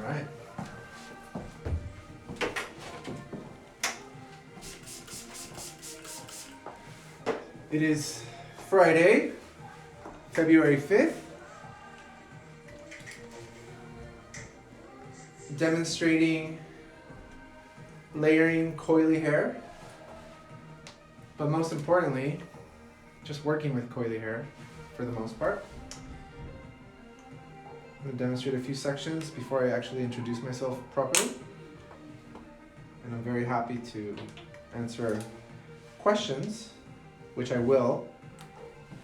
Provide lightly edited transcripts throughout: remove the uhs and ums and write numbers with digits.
right. It is Friday, February 5th. Demonstrating layering coily hair, but most importantly, just working with coily hair for the most part. I'm going to demonstrate a few sections before I actually introduce myself properly. And I'm very happy to answer questions, which I will.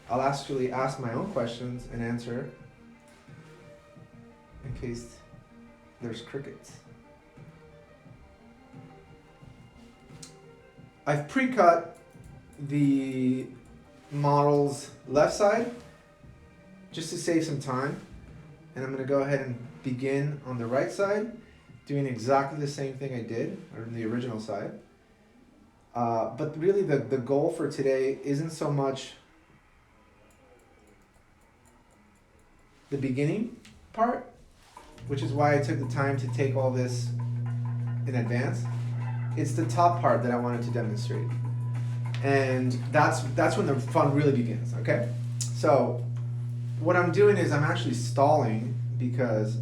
I'll actually ask my own questions and answer in case there's crickets. I've pre-cut the model's left side just to save some time. And I'm going to go ahead and begin on the right side, doing exactly the same thing I did on the original side. But really the goal for today isn't so much the beginning part, which is why I took the time to take all this in advance. It's the top part that I wanted to demonstrate. And that's when the fun really begins, okay? So what I'm doing is I'm actually stalling because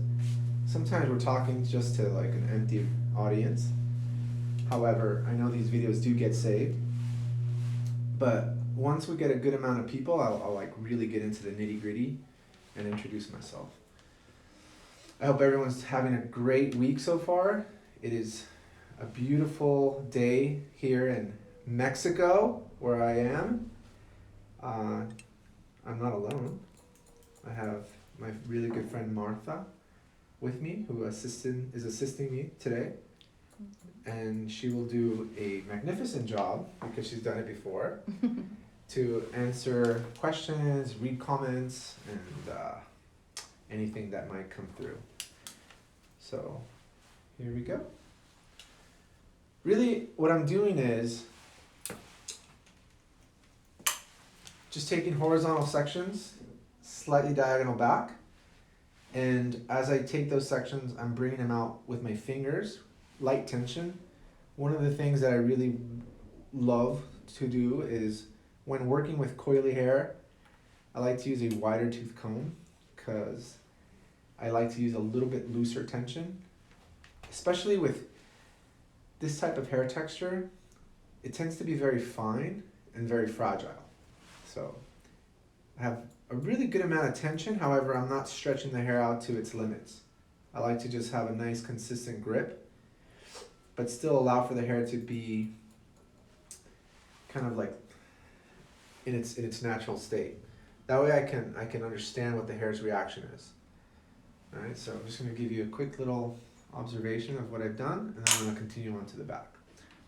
sometimes we're talking just to like an empty audience. However, I know these videos do get saved. But once we get a good amount of people, I'll like really get into the nitty-gritty and introduce myself. I hope everyone's having a great week so far. It is a beautiful day here in Mexico, where I am. I'm not alone. I have my really good friend Martha with me, who is assisting me today. And she will do a magnificent job, because she's done it before, to answer questions, read comments, and anything that might come through. So here we go. Really, what I'm doing is just taking horizontal sections, slightly diagonal back, and as I take those sections, I'm bringing them out with my fingers, light tension. One of the things that I really love to do is when working with coily hair, I like to use a wider tooth comb because I like to use a little bit looser tension, especially with this type of hair texture. It tends to be very fine and very fragile. So I have a really good amount of tension. However, I'm not stretching the hair out to its limits. I like to just have a nice consistent grip, but still allow for the hair to be kind of like in its natural state. That way I can understand what the hair's reaction is. All right, so I'm just going to give you a quick little observation of what I've done, and then I'm going to continue on to the back.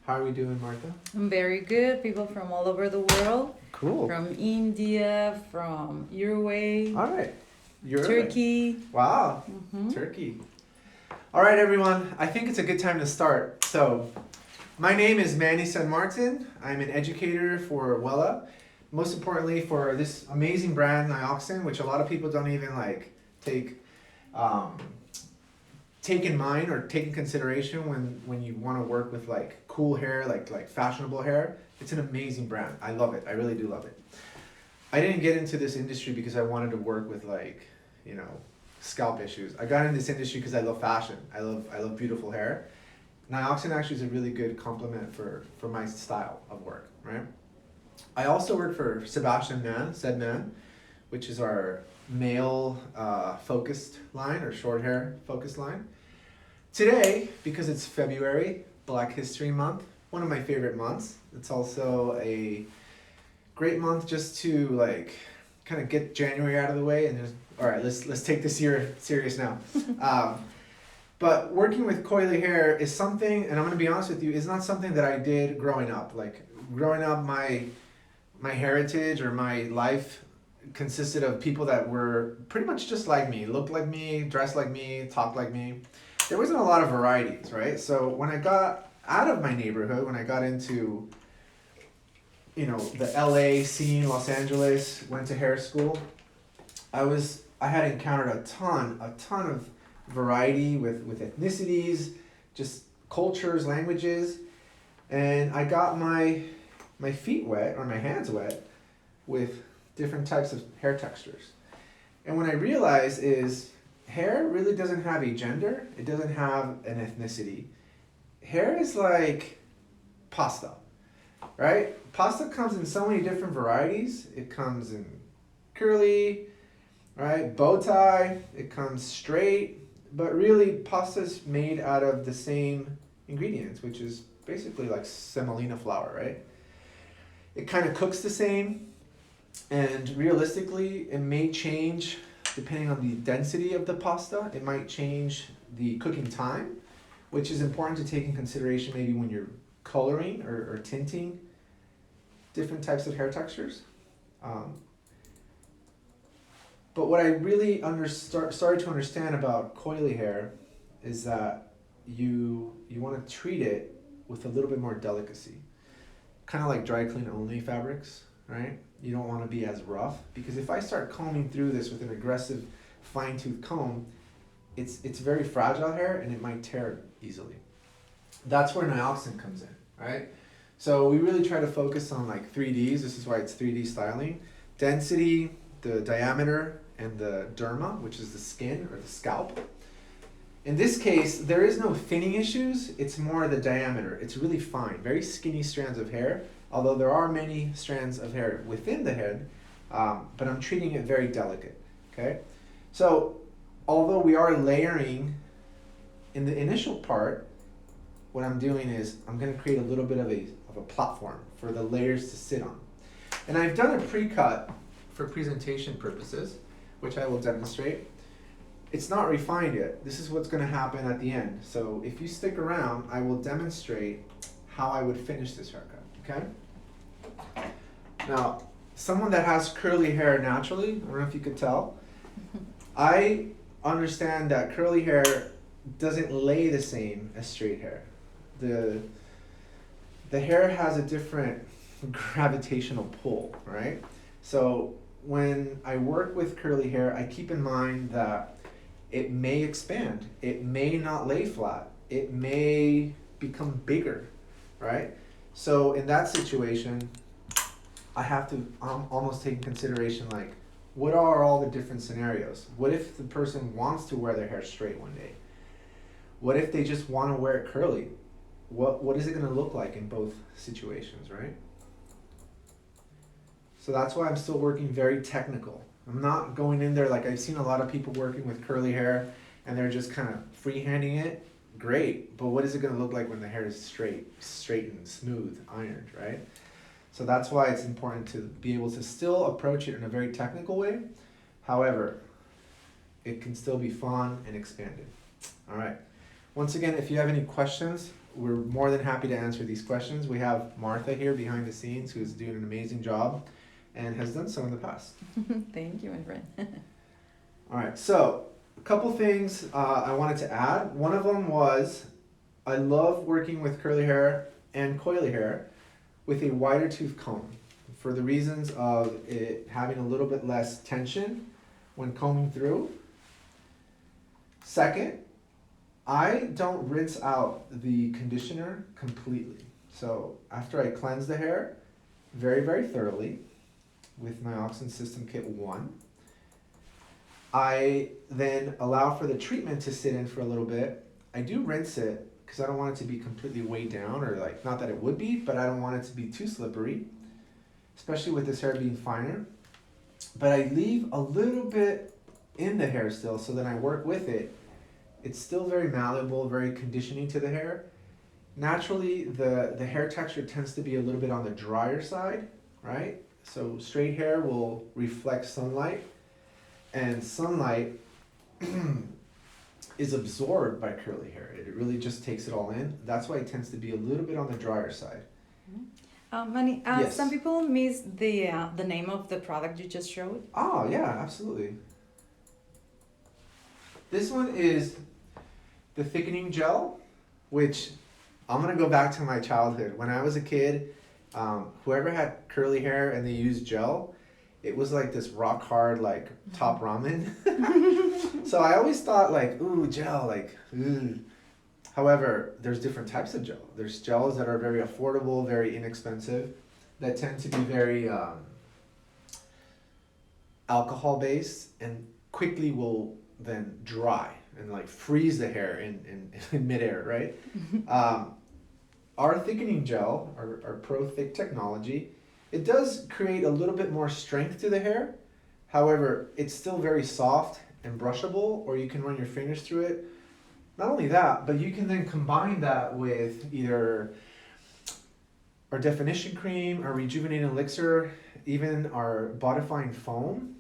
How are we doing, Martha? I'm very good. People from all over the world. Cool. From India, from Uruguay. All right. Turkey. Wow. Mm-hmm. Turkey. All right, everyone. I think it's a good time to start. So, my name is Manny San Martin. I'm an educator for Wella. Most importantly, for this amazing brand, Nioxin, which a lot of people don't even like take in mind or take in consideration when you want to work with like cool hair, like fashionable hair. It's an amazing brand. I love it. I really do love it. I didn't get into this industry because I wanted to work with like, scalp issues. I got in this industry because I love fashion. I love beautiful hair. Nioxin actually is a really good complement for my style of work, right? I also work for Sebastian Man, which is our male focused line or short hair focused line. Today, because it's February, Black History Month, one of my favorite months. It's also a great month just to like kind of get January out of the way and just, all right, let's take this year serious now. But working with coily hair is something, and I'm going to be honest with you, is not something that I did growing up. Like growing up, my heritage or my life consisted of people that were pretty much just like me, looked like me, dressed like me, talked like me. There wasn't a lot of varieties, right? So when I got out of my neighborhood, when I got into, the LA scene, Los Angeles, went to hair school, I had encountered a ton of variety with ethnicities, just cultures, languages. And I got my feet wet, or my hands wet, with different types of hair textures. And what I realized is hair really doesn't have a gender, it doesn't have an ethnicity. Hair is like pasta, right? Pasta comes in so many different varieties. It comes in curly, right? Bow tie, it comes straight, but really pasta's made out of the same ingredients, which is basically like semolina flour, right? It kind of cooks the same, and realistically, it may change depending on the density of the pasta. It might change the cooking time, which is important to take in consideration maybe when you're coloring or tinting different types of hair textures. But what I really started to understand about coily hair is that you want to treat it with a little bit more delicacy. Kind of like dry clean only fabrics, right? You don't want to be as rough, because if I start combing through this with an aggressive fine tooth comb, it's very fragile hair and it might tear easily. That's where nioxin comes in, right? So we really try to focus on like 3Ds. This is why it's 3D styling. Density, the diameter, and the derma, which is the skin or the scalp. In this case, there is no thinning issues. It's more the diameter. It's really fine, very skinny strands of hair, although there are many strands of hair within the head, but I'm treating it very delicate, okay? So although we are layering in the initial part, what I'm doing is I'm gonna create a little bit of a platform for the layers to sit on. And I've done a pre-cut for presentation purposes, which I will demonstrate. It's not refined yet. This is what's gonna happen at the end. So if you stick around, I will demonstrate how I would finish this haircut, okay? Now, someone that has curly hair naturally, I don't know if you could tell, I understand that curly hair doesn't lay the same as straight hair. The hair has a different gravitational pull, right? So when I work with curly hair, I keep in mind that it may expand, it may not lay flat, it may become bigger, right? So in that situation, I have to almost take in consideration like, what are all the different scenarios? What if the person wants to wear their hair straight one day? What if they just want to wear it curly? What is it going to look like in both situations, right? So that's why I'm still working very technical. I'm not going in there like I've seen a lot of people working with curly hair and they're just kind of freehanding it. Great, but what is it going to look like when the hair is straight and smooth, ironed, right? So that's why it's important to be able to still approach it in a very technical way. However, it can still be fun and expanded. All right. Once again, if you have any questions, we're more than happy to answer these questions. We have Martha here behind the scenes who's doing an amazing job and has done so in the past. Thank you, my friend. All right, so a couple things I wanted to add. One of them was I love working with curly hair and coily hair with a wider tooth comb for the reasons of it having a little bit less tension when combing through. Second, I don't rinse out the conditioner completely. So after I cleanse the hair very, very thoroughly with my Nioxin System Kit 1, I then allow for the treatment to sit in for a little bit. I do rinse it because I don't want it to be completely weighed down, or like, not that it would be, but I don't want it to be too slippery, especially with this hair being finer. But I leave a little bit in the hair still, so then I work with it. It's still very malleable, very conditioning to the hair. Naturally, the hair texture tends to be a little bit on the drier side, right? So straight hair will reflect sunlight, and sunlight is absorbed by curly hair. It really just takes it all in. That's why it tends to be a little bit on the drier side. Manny, Yes. some people miss the name of the product you just showed. Oh, yeah, absolutely. This one is the thickening gel, which I'm going to go back to my childhood. When I was a kid, whoever had curly hair and they used gel, it was like this rock hard, like top ramen. So I always thought like, ooh, gel, like, ooh. However, there's different types of gel. There's gels that are very affordable, very inexpensive, that tend to be very alcohol based and quickly will then dry and like freeze the hair in midair, right? Our thickening gel, our Pro Thick technology, it does create a little bit more strength to the hair. However, it's still very soft and brushable, or you can run your fingers through it. Not only that, but you can then combine that with either our definition cream, our rejuvenating elixir, even our bodifying foam.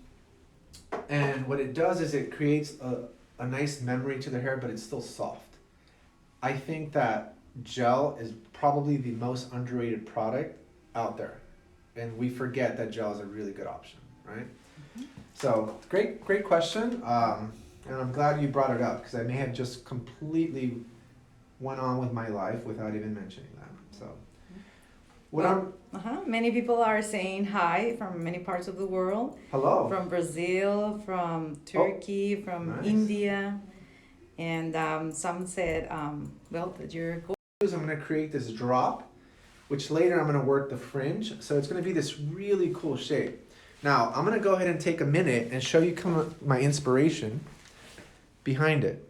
And what it does is it creates a nice memory to the hair, but it's still soft. I think that gel is probably the most underrated product out there. And we forget that gel is a really good option, right? Mm-hmm. So great question. And I'm glad you brought it up because I may have just completely went on with my life without even mentioning that. So many people are saying hi from many parts of the world. Hello. From Brazil, from Turkey, from nice. India. And some said, that you're cool. I'm going to create this drop, which later I'm going to work the fringe. So it's going to be this really cool shape. Now, I'm going to go ahead and take a minute and show you my inspiration behind it.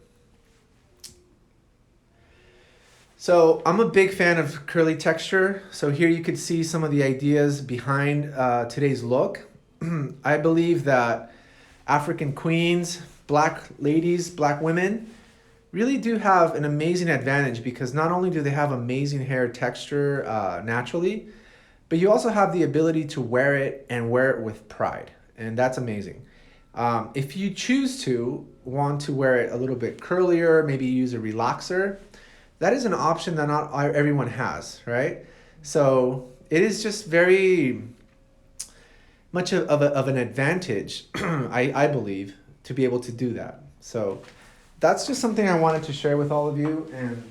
So I'm a big fan of curly texture. So here you could see some of the ideas behind today's look. I believe that African queens, black ladies, black women really do have an amazing advantage because not only do they have amazing hair texture naturally, but you also have the ability to wear it and wear it with pride. And that's amazing. If you choose to want to wear it a little bit curlier, maybe use a relaxer, that is an option that not everyone has, right? So it is just very much of an advantage, I believe, to be able to do that. So that's just something I wanted to share with all of you. And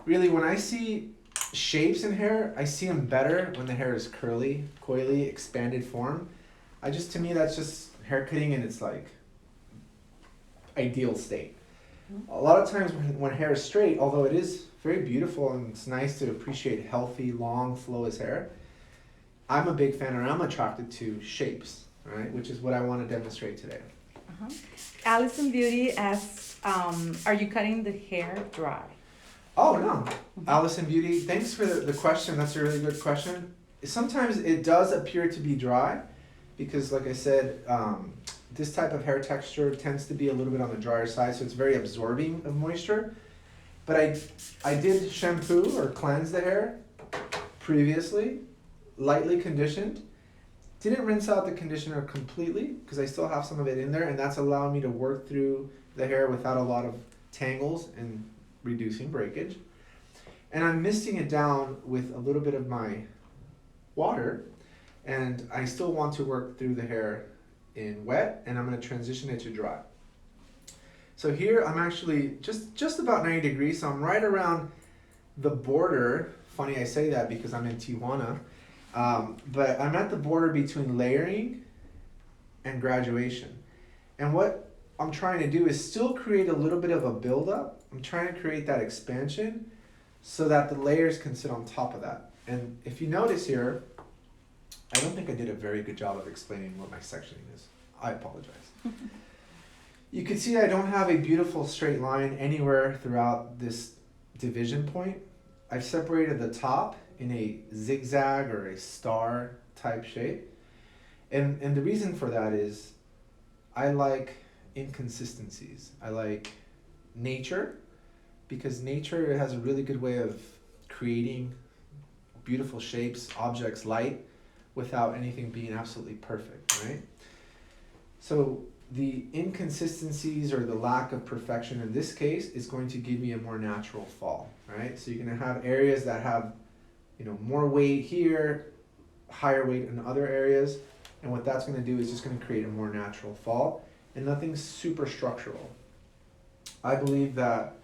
really, when I see shapes in hair, I see them better when the hair is curly, coily, expanded form. To me, that's just hair cutting in its like ideal state. A lot of times when hair is straight, although it is very beautiful and it's nice to appreciate healthy, long, flawless hair, I'm a big fan, or I'm attracted to shapes, right? Which is what I want to demonstrate today. Allison Beauty asks, are you cutting the hair dry? Oh, no. Allison Beauty, thanks for the question. That's a really good question. Sometimes it does appear to be dry because, like I said, this type of hair texture tends to be a little bit on the drier side, so it's very absorbing of moisture. But I did shampoo or cleanse the hair previously, lightly conditioned. Didn't rinse out the conditioner completely because I still have some of it in there, and that's allowing me to work through the hair without a lot of tangles and reducing breakage. And I'm misting it down with a little bit of my water, and I still want to work through the hair in wet, and I'm going to transition it to dry. So here I'm actually just about 90 degrees, so I'm right around the border. Funny I say that because I'm in Tijuana, but I'm at the border between layering and graduation. And what I'm trying to do is still create a little bit of a buildup. I'm trying to create that expansion so that the layers can sit on top of that. And if you notice here, I don't think I did a very good job of explaining what my sectioning is. I apologize. You can see I don't have a beautiful straight line anywhere throughout this division point. I've separated the top in a zigzag or a star type shape. And the reason for that is I like inconsistencies. I like nature because nature has a really good way of creating beautiful shapes, objects, light, without anything being absolutely perfect, right? So the inconsistencies or the lack of perfection in this case is going to give me a more natural fall, right? So you're going to have areas that have, more weight here, higher weight in other areas, and what that's going to do is just going to create a more natural fall and nothing super structural. I believe that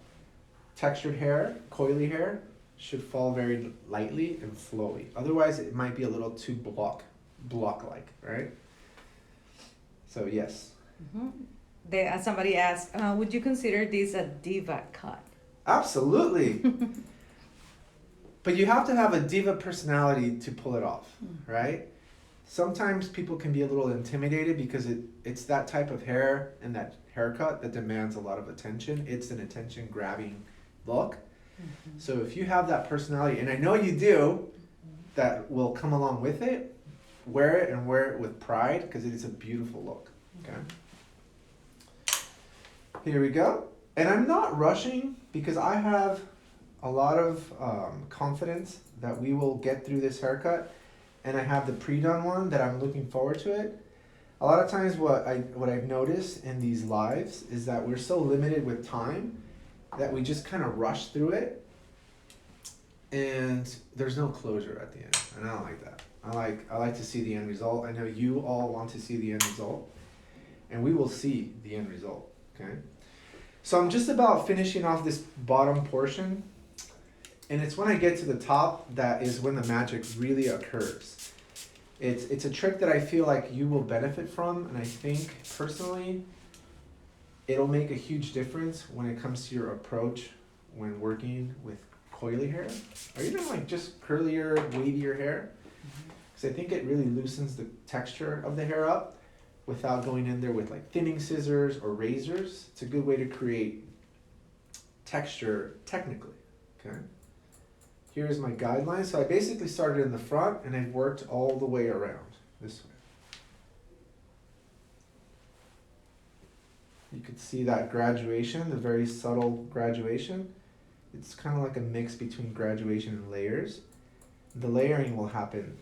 textured hair, coily hair, should fall very lightly and flowy. Otherwise, it might be a little too block-like, right? So yes. Somebody asked, would you consider this a diva cut? Absolutely. But you have to have a diva personality to pull it off, right? Sometimes people can be a little intimidated because it's that type of hair and that haircut that demands a lot of attention. It's an attention grabbing look. Mm-hmm. So if you have that personality, and I know you do, that will come along with it, wear it and wear it with pride because it is a beautiful look. Okay. Here we go. And I'm not rushing because I have a lot of confidence that we will get through this haircut, and I have the pre-done one that I'm looking forward to it. A lot of times what I've noticed in these lives is that we're so limited with time that we just kind of rush through it, and there's no closure at the end, and I don't like that. I like to see the end result. I know you all want to see the end result, and we will see the end result. Okay, so I'm just about finishing off this bottom portion, and it's when I get to the top that is when the magic really occurs. It's a trick that I feel like you will benefit from, and I think personally it'll make a huge difference when it comes to your approach when working with coily hair, or even like just curlier, wavy hair. Because I think it really loosens the texture of the hair up without going in there with like thinning scissors or razors. It's a good way to create texture technically. Okay. Here's my guideline. So I basically started in the front and I've worked all the way around this way. You could see that graduation, the very subtle graduation. It's kind of like a mix between graduation and layers. The layering will happen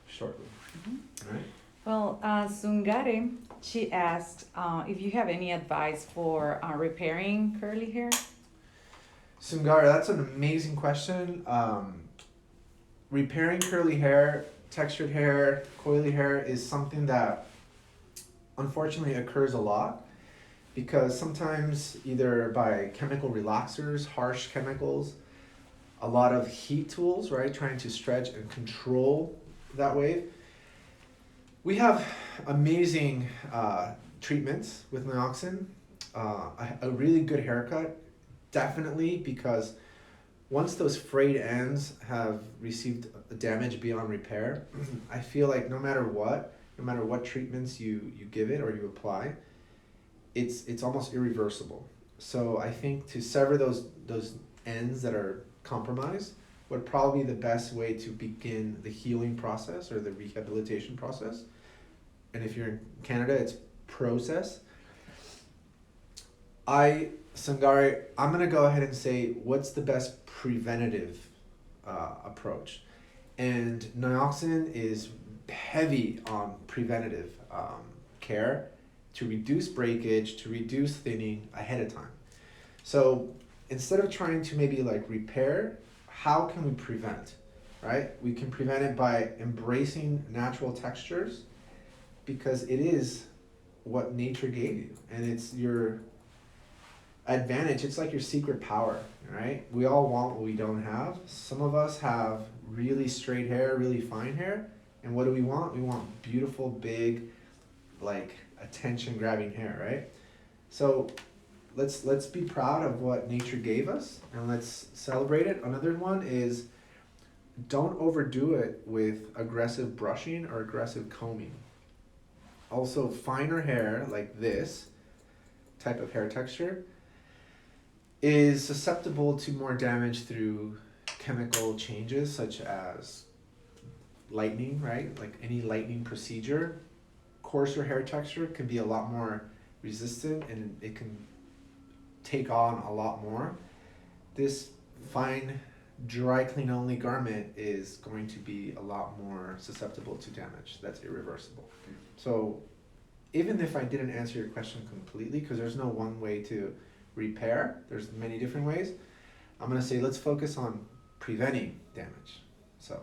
shortly. Mm-hmm. All right. Well, Sungare, she asked if you have any advice for repairing curly hair. Sungara, that's an amazing question. Repairing curly hair, textured hair, coily hair is something that unfortunately occurs a lot because sometimes either by chemical relaxers, harsh chemicals, a lot of heat tools, right, trying to stretch and control that wave. We have amazing treatments with Nioxin, a really good haircut. Definitely, because once those frayed ends have received damage beyond repair, I feel like no matter what treatments you give it or you apply, it's almost irreversible. So I think to sever those ends that are compromised would probably be the best way to begin the healing process or the rehabilitation process. And if you're in Canada, it's process. Sangari, I'm going to go ahead and say what's the best preventative approach. And Nioxin is heavy on preventative care to reduce breakage, to reduce thinning ahead of time. So instead of trying to maybe like repair, how can we prevent, right? We can prevent it by embracing natural textures because it is what nature gave you, and it's your advantage. It's like your secret power, right? We all want what we don't have. Some of us have really straight hair, really fine hair, and what do we want? We want beautiful, big, like attention grabbing hair, right? So let's be proud of what nature gave us and let's celebrate it. Another one is don't overdo it with aggressive brushing or aggressive combing. Also, finer hair like this type of hair texture is susceptible to more damage through chemical changes such as lightening, right? Like any lightening procedure. Coarser hair texture can be a lot more resistant and it can take on a lot more. This fine, dry clean only garment is going to be a lot more susceptible to damage. That's irreversible. So even if I didn't answer your question completely, because there's no one way to repair, there's many different ways, I'm going to say let's focus on preventing damage. So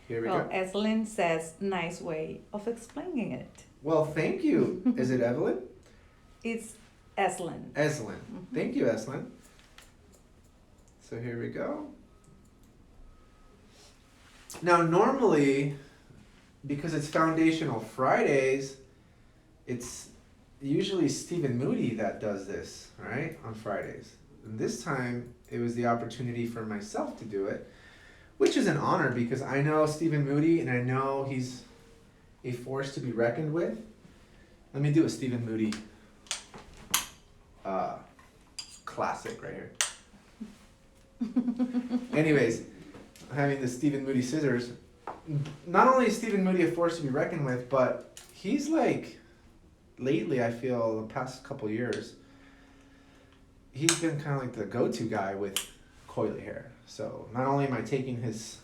here we go. Eslyn says, nice way of explaining it. Well, thank you. Is it Evelyn? It's Eslyn. Eslyn. Mm-hmm. Thank you, Eslyn. So here we go. Now, normally, because it's Foundational Fridays, it's, usually Stephen Moody that does this, right, on Fridays. And this time, it was the opportunity for myself to do it, which is an honor because I know Stephen Moody and I know he's a force to be reckoned with. Let me do a Stephen Moody classic right here. Anyways, having the Stephen Moody scissors. Not only is Stephen Moody a force to be reckoned with, but he's like, lately I feel the past couple years, he's been kind of like the go-to guy with coily hair. So not only am I taking his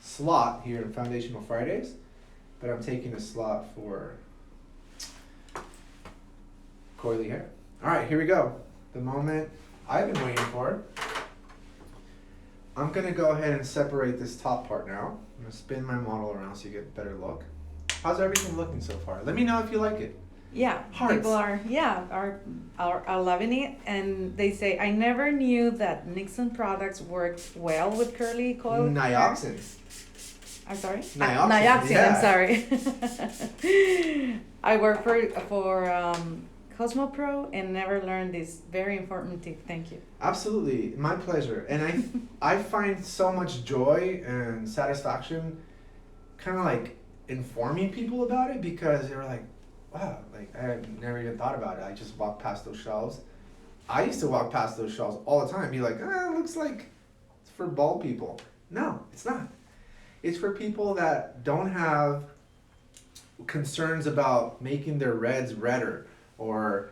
slot here in Foundational Fridays, but I'm taking a slot for coily hair. All right, here we go. The moment I've been waiting for. I'm gonna go ahead and separate this top part now. I'm gonna spin my model around so you get a better look. How's everything looking so far? Let me know if you like it. Yeah, Hearts. people are loving it, and they say I never knew that Nixon products worked well with curly coil hair. Nioxin. I'm sorry. Nioxin, Nioxin. I'm sorry. I work for Cosmo Pro and never learned this very important tip. Thank you. Absolutely, my pleasure. And I find so much joy and satisfaction, kind of like informing people about it because they're like, wow, like I had never even thought about it. I just walked past those shelves. I used to walk past those shelves all the time, be like, it looks like it's for bald people. No, it's not. It's for people that don't have concerns about making their reds redder or,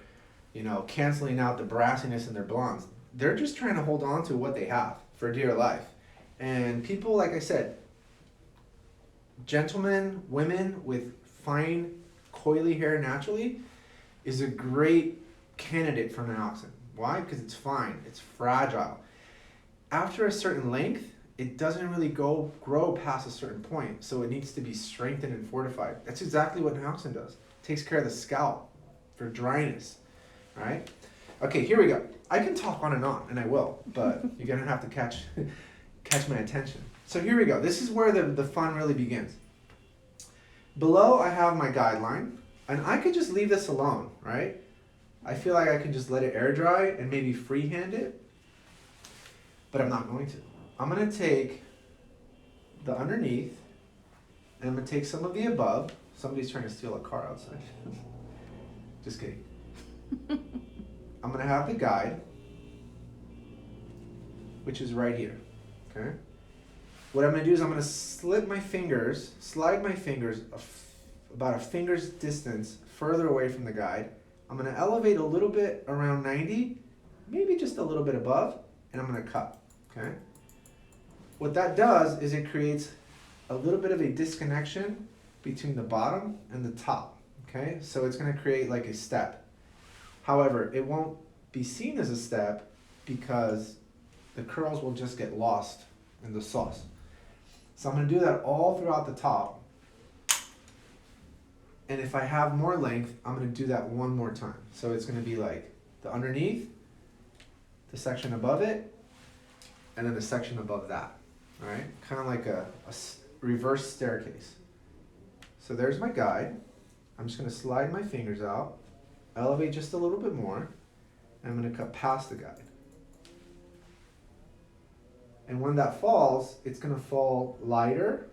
canceling out the brassiness in their blondes. They're just trying to hold on to what they have for dear life. And people, like I said, gentlemen, women with fine, coily hair naturally is a great candidate for Nioxin. Why? Because it's fine, it's fragile. After a certain length, it doesn't really grow past a certain point, so it needs to be strengthened and fortified. That's exactly what Nioxin does. It takes care of the scalp for dryness, right? Okay, here we go. I can talk on, and I will, but you're gonna have to catch my attention. So here we go. This is where the fun really begins. Below, I have my guideline, and I could just leave this alone, right? I feel like I can just let it air dry and maybe freehand it, but I'm not going to. I'm gonna take the underneath, and I'm gonna take some of the above. Somebody's trying to steal a car outside. Just kidding. I'm gonna have the guide, which is right here, okay? What I'm gonna do is I'm gonna slide my fingers about a finger's distance further away from the guide. I'm gonna elevate a little bit around 90, maybe just a little bit above, and I'm gonna cut, okay? What that does is it creates a little bit of a disconnection between the bottom and the top, okay? So it's gonna create like a step. However, it won't be seen as a step because the curls will just get lost in the sauce. So I'm gonna do that all throughout the top. And if I have more length, I'm gonna do that one more time. So it's gonna be like the underneath, the section above it, and then the section above that, all right? Kind of like a reverse staircase. So there's my guide. I'm just gonna slide my fingers out, elevate just a little bit more, and I'm gonna cut past the guide. And when that falls, it's gonna fall lighter,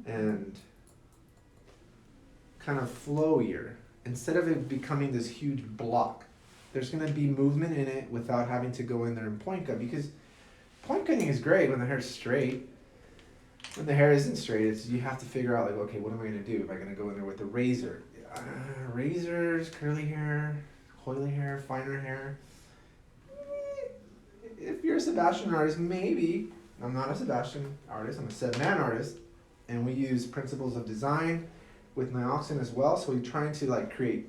and kind of flowier. Instead of it becoming this huge block, there's gonna be movement in it without having to go in there and point cut, because point cutting is great when the hair's straight. When the hair isn't straight, you have to figure out like, okay, what am I gonna do? Am I gonna go in there with a razor? Razors, curly hair, coily hair, finer hair. If you're a Sebastian artist, maybe. I'm not a Sebastian artist, I'm a 7-man artist, and we use principles of design with Nioxin as well, so we're trying to like create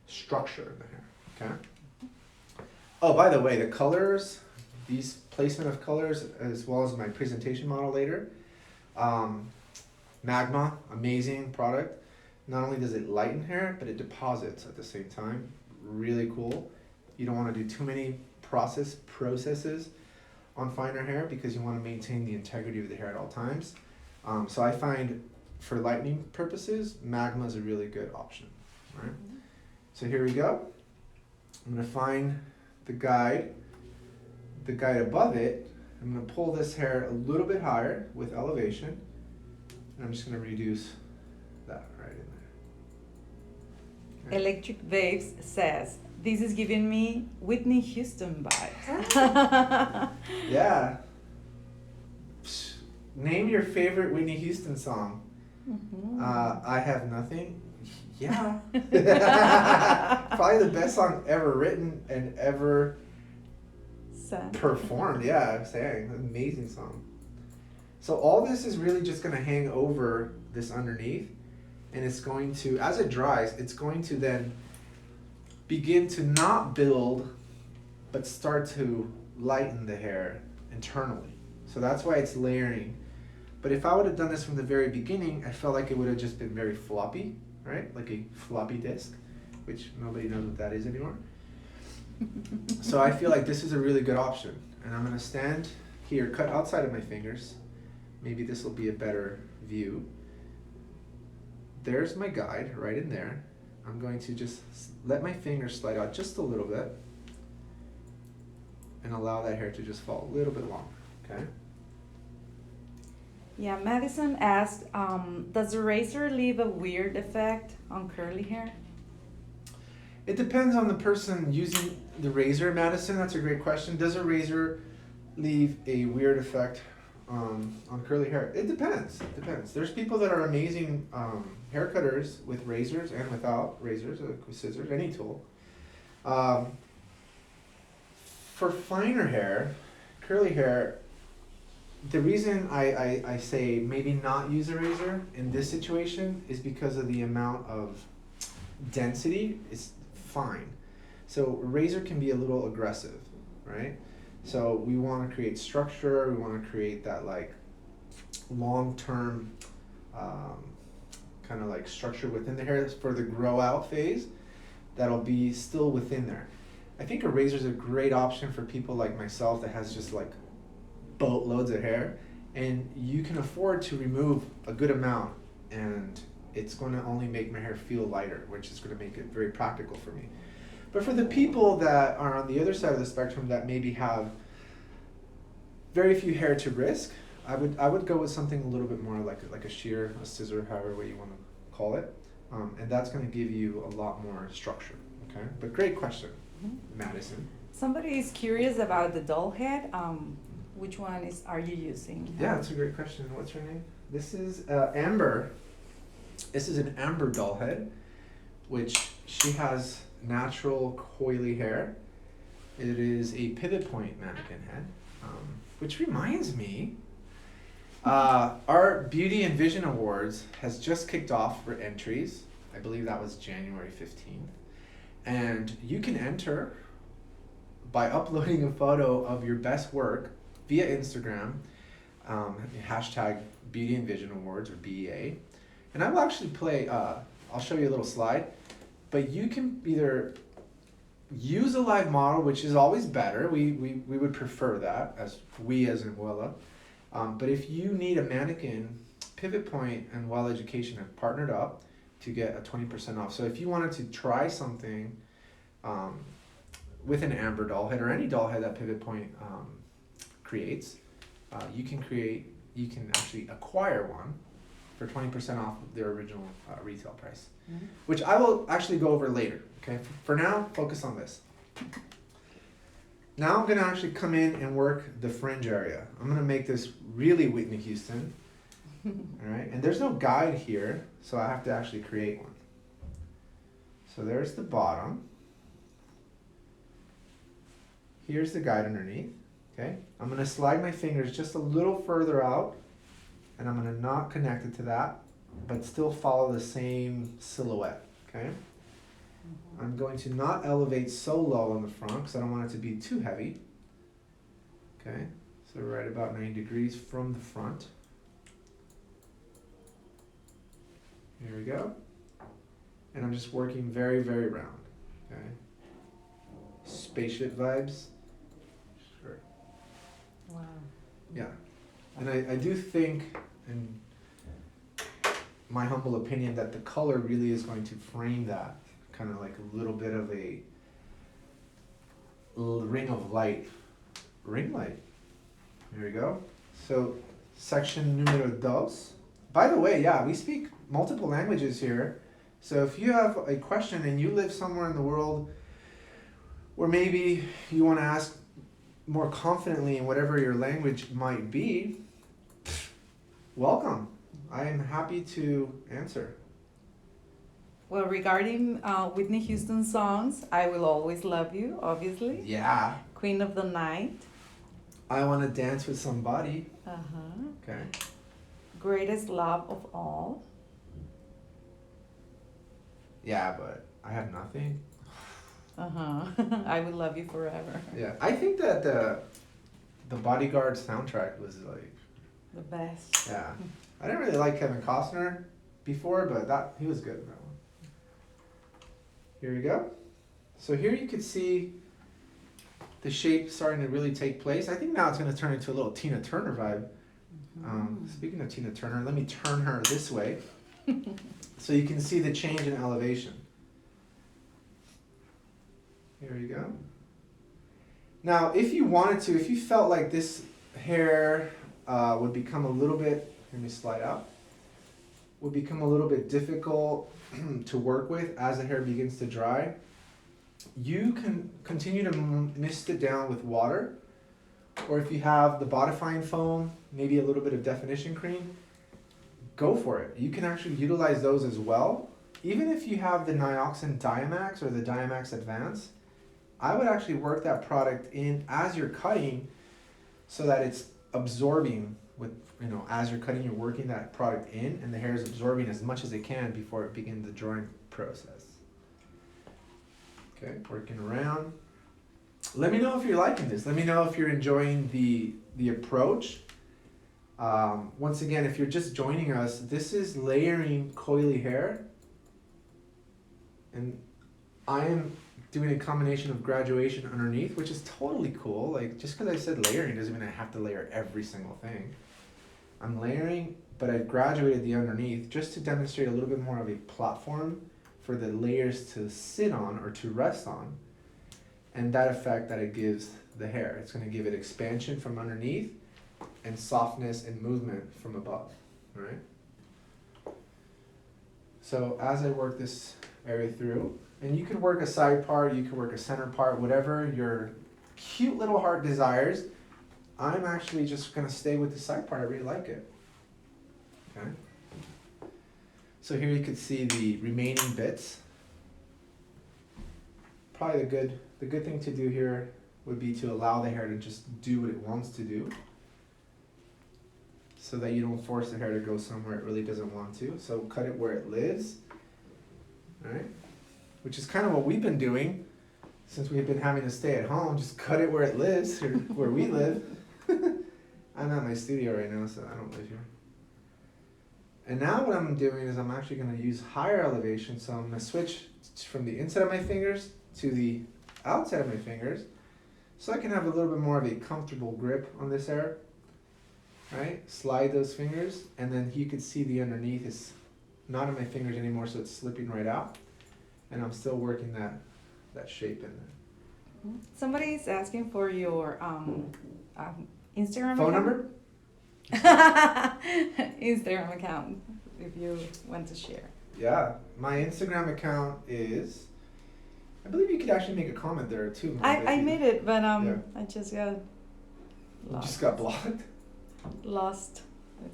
structure in the hair, okay? Oh, by the way, the colors, these placement of colors, as well as my presentation model later. Magma, amazing product. Not only does it lighten hair, but it deposits at the same time. Really cool. You don't want to do too many processes on finer hair because you want to maintain the integrity of the hair at all times. So I find for lightening purposes, Magma is a really good option. All right. So here we go. I'm gonna find the guide above it. I'm gonna pull this hair a little bit higher with elevation. And I'm just gonna reduce that right in there. Okay. Electric Waves says, this is giving me Whitney Houston vibes. Yeah. Psh, name your favorite Whitney Houston song. Mhm. I Have Nothing. Yeah. Probably the best song ever written and ever performed. Yeah, I'm saying. Amazing song. So all this is really just going to hang over this underneath. And it's going to, as it dries, it's going to then begin to not build, but start to lighten the hair internally. So that's why it's layering. But if I would have done this from the very beginning, I felt like it would have just been very floppy, right? Like a floppy disk, which nobody knows what that is anymore. So I feel like this is a really good option. And I'm gonna stand here, cut outside of my fingers. Maybe this will be a better view. There's my guide right in there. I'm going to just let my fingers slide out just a little bit and allow that hair to just fall a little bit longer, okay? Yeah, Madison asked, does the razor leave a weird effect on curly hair? It depends on the person using the razor, Madison. That's a great question. Does a razor leave a weird effect on curly hair? It depends. It depends. There's people that are amazing hair cutters with razors and without razors, like with scissors, any tool. For finer hair, curly hair, the reason I say maybe not use a razor in this situation is because of the amount of density is fine. So a razor can be a little aggressive, right? So we want to create structure, we want to create that like long-term kind of like structure within the hair for the grow out phase that'll be still within there. I think a razor is a great option for people like myself that has just like boatloads of hair, and you can afford to remove a good amount, and it's going to only make my hair feel lighter, which is going to make it very practical for me. But for the people that are on the other side of the spectrum that maybe have very few hair to risk, I would go with something a little bit more like a shear, a scissor, however way you want to call it, and that's going to give you a lot more structure. Okay, but great question, Madison. Somebody is curious about the doll head. Which one are you using? Yeah, that's a great question. What's her name? This is Amber. This is an Amber doll head, which she has natural coily hair. It is a pivot point mannequin head, which reminds me, our Beauty and Vision Awards has just kicked off for entries. I believe that was January 15th. And you can enter by uploading a photo of your best work via Instagram, hashtag Beauty and Vision Awards or BEA. And I will actually play, I'll show you a little slide, but you can either use a live model, which is always better. We would prefer that, as in Wella. But if you need a mannequin, Pivot Point and Well Education have partnered up to get a 20% off. So if you wanted to try something with an Amber doll head or any doll head that Pivot Point creates, you can actually acquire one for 20% off their original retail price, which I will actually go over later. Okay, for now, focus on this. Now I'm gonna actually come in and work the fringe area. I'm gonna make this really Whitney Houston. All right, and there's no guide here, so I have to actually create one. So there's the bottom. Here's the guide underneath. Okay, I'm gonna slide my fingers just a little further out, and I'm gonna not connect it to that, but still follow the same silhouette. Okay. I'm going to not elevate so low on the front because I don't want it to be too heavy. Okay, so right about 90 degrees from the front. Here we go. And I'm just working very, very round. Okay. Spaceship vibes. Sure. Wow. Yeah. And I do think, in my humble opinion, that the color really is going to frame that kind of like a little bit of a ring of light. Ring light. There we go. So, section numero dos. By the way, yeah, we speak multiple languages here. So if you have a question and you live somewhere in the world where maybe you want to ask more confidently in whatever your language might be, welcome. I am happy to answer. Well, regarding Whitney Houston songs, I Will Always Love You, obviously. Yeah. Queen of the Night. I Want to Dance with Somebody. Uh-huh. Okay. Greatest Love of All. Yeah, but I Have Nothing. Uh-huh. I Will Love You Forever. Yeah, I think that the Bodyguard soundtrack was like, The best. yeah. I didn't really like Kevin Costner before, but he was good in that one. Here we go. So here you can see the shape starting to really take place. I think now it's going to turn into a little Tina Turner vibe. Speaking of Tina Turner, let me turn her this way so you can see the change in elevation. Here you go. Now, if you wanted to, if you felt like this hair would become a little bit, let me slide out, would become a little bit difficult to work with as the hair begins to dry, you can continue to mist it down with water, or if you have the bodifying foam, maybe a little bit of definition cream, go for it. You can actually utilize those as well. Even if you have the Nioxin Diamax or the Diamax Advance, I would actually work that product in as you're cutting so that it's absorbing with, as you're cutting, you're working that product in and the hair is absorbing as much as it can before it begins the drying process. Okay, working around. Let me know if you're liking this. Let me know if you're enjoying the approach. Once again, if you're just joining us, this is layering coily hair. And I am doing a combination of graduation underneath, which is totally cool. Like, just because I said layering doesn't mean I have to layer every single thing. I'm layering, but I've graduated the underneath just to demonstrate a little bit more of a platform for the layers to sit on or to rest on. And that effect that it gives the hair. It's going to give it expansion from underneath and softness and movement from above, right? So as I work this area through, and you could work a side part, you could work a center part, whatever your cute little heart desires. I'm actually just going to stay with the side part. I really like it. Okay. So here you could see the remaining bits. Probably the good thing to do here would be to allow the hair to just do what it wants to do, so that you don't force the hair to go somewhere it really doesn't want to. So cut it where it lives, right? Which is kind of what we've been doing since we've been having to stay at home. Just cut it where it lives, or where we live. I'm at my studio right now, so I don't live here. And now what I'm doing is I'm actually going to use higher elevation. So I'm going to switch from the inside of my fingers to the outside of my fingers, so I can have a little bit more of a comfortable grip on this hair. Right? Slide those fingers, and then you can see the underneath is not in my fingers anymore, so it's slipping right out. And I'm still working that shape in there. Somebody's asking for your Instagram Phone account? number? Instagram account, if you want to share. Yeah, my Instagram account is, I believe you could actually make a comment there too. I made it, but Yeah. I just got You lost. just got blocked. Lost.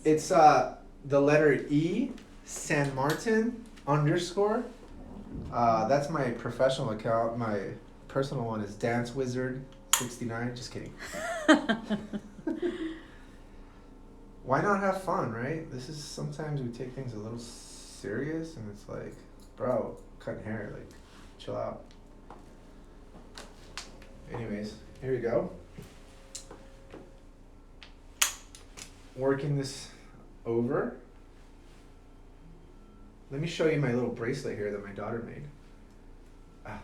It's the letter E, San Martin _ that's my professional account. My personal one is Dance Wizard 69. Just kidding. Why not have fun, right? This is, sometimes we take things a little serious, and it's like, bro, cutting hair, like, chill out. Anyways, here we go. Working this over. Let me show you my little bracelet here that my daughter made.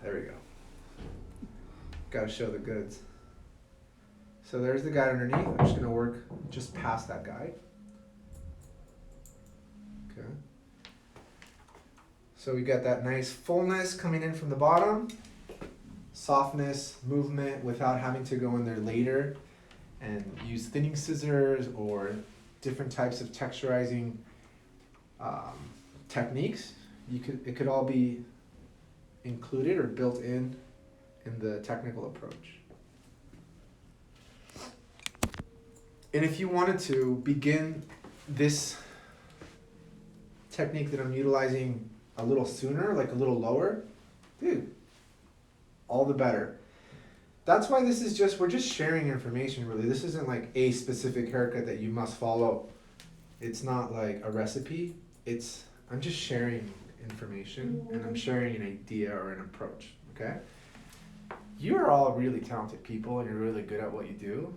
There we go. Gotta show the goods. So there's the guide underneath. I'm just gonna work just past that guide. Okay. So we got that nice fullness coming in from the bottom, softness, movement without having to go in there later and use thinning scissors or different types of texturizing techniques. It could all be included or built in the technical approach. And if you wanted to begin this technique that I'm utilizing a little sooner, like a little lower, dude, all the better. That's why this is we're just sharing information really. This isn't like a specific haircut that you must follow. It's not like a recipe. I'm just sharing information and I'm sharing an idea or an approach, okay? You're all really talented people and you're really good at what you do.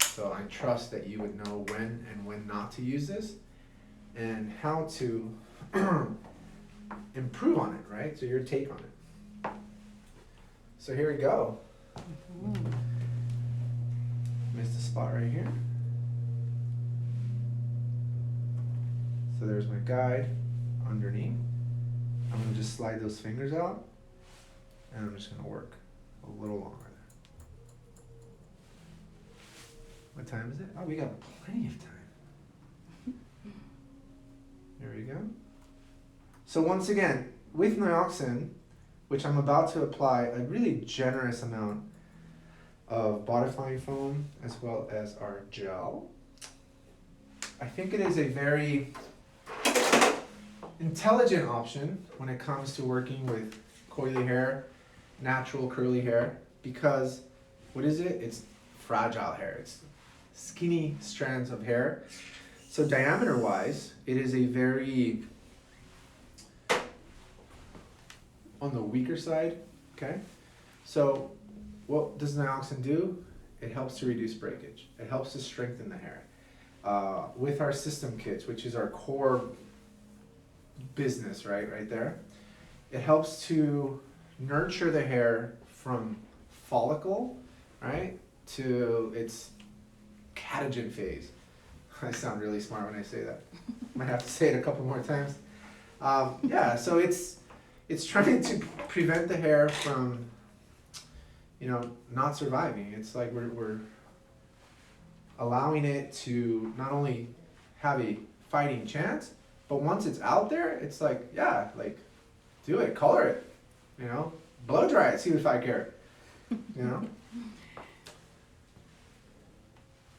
So I trust that you would know when and when not to use this and how to improve on it, right? So your take on it. So here we go. Missed a spot right here. So there's my guide underneath. I'm gonna just slide those fingers out and I'm just gonna work a little longer. What time is it? Oh, we got plenty of time. There we go. So once again, with Nioxin, which I'm about to apply a really generous amount of bodifying foam as well as our gel, I think it is a very intelligent option when it comes to working with coily hair, natural curly hair, because what is it? It's fragile hair. It's skinny strands of hair. So diameter wise, it is a very on the weaker side, okay? So what does Nioxin do? It helps to reduce breakage. It helps to strengthen the hair. With our system kits, which is our core business, right there, it helps to nurture the hair from follicle, right, to its catagen phase. I sound really smart when I say that. Might have to say it a couple more times. Yeah, so it's trying to prevent the hair from, not surviving. It's like we're allowing it to not only have a fighting chance, but once it's out there, it's like, yeah, like, do it, color it, blow dry it, see if I care,